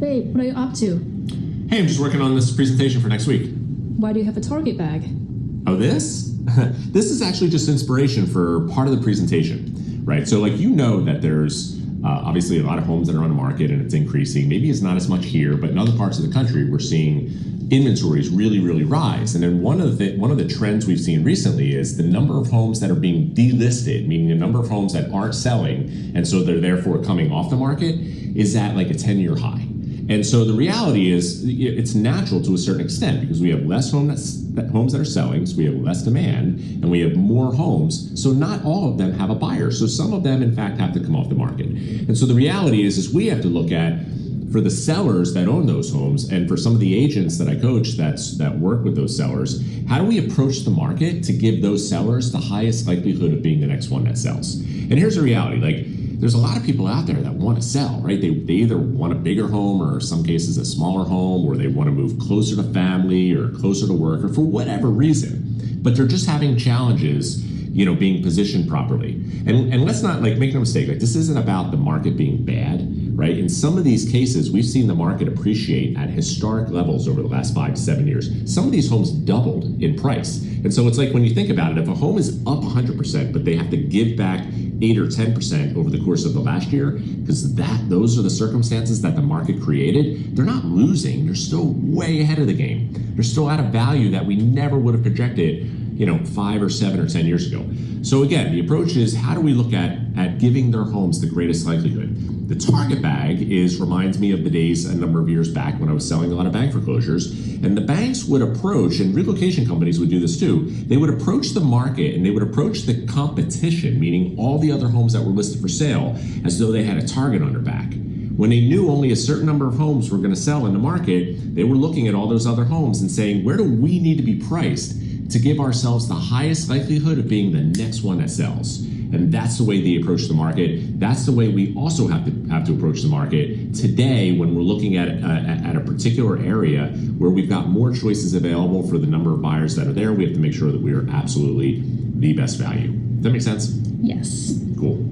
Babe, what are you up to? Hey, I'm just working on this presentation for next week. Why do you have a Target bag? Oh, this? This is actually just inspiration for part of the presentation, right? So like, you know that there's obviously a lot of homes that are on the market and it's increasing. Maybe it's not as much here, but in other parts of the country, we're seeing inventories really rise. And then one of the trends we've seen recently is the number of homes that are being delisted, meaning the number of homes that aren't selling, and so they're therefore coming off the market, is at like a 10-year high. And so the reality is it's natural to a certain extent because we have less homes that are selling, so we have less demand, and we have more homes, so not all of them have a buyer. So some of them, in fact, have to come off the market. And so the reality is we have to look at, for the sellers that own those homes and for some of the agents that I coach that work with those sellers, how do we approach the market to give those sellers the highest likelihood of being the next one that sells? And here's the reality, like, there's a lot of people out there that want to sell, right? They either want a bigger home or in some cases a smaller home, or they want to move closer to family or closer to work or for whatever reason, but they're just having challenges, being positioned properly. And let's not make no mistake, like this isn't about the market being bad, right? In some of these cases, we've seen the market appreciate at historic levels over the last 5 to 7 years. Some of these homes doubled in price. And so it's like, when you think about it, if a home is up 100%, but they have to give back 8 or 10% over the course of the last year, because those are the circumstances that the market created, they're not losing. They're still way ahead of the game. They're still at a value that we never would have projected 5 or 7 or 10 years ago. So again, the approach is, how do we look at giving their homes the greatest likelihood? The target bag reminds me of the days a number of years back when I was selling a lot of bank foreclosures, and the banks would approach, and relocation companies would do this too, they would approach the market and they would approach the competition, meaning all the other homes that were listed for sale, as though they had a target on their back. When they knew only a certain number of homes were going to sell in the market, they were looking at all those other homes and saying, where do we need to be priced to give ourselves the highest likelihood of being the next one that sells? And that's the way they approach the market. That's the way we also have to approach the market today when we're looking at a particular area where we've got more choices available for the number of buyers that are there. We have to make sure that we are absolutely the best value. Does that make sense? Yes. Cool.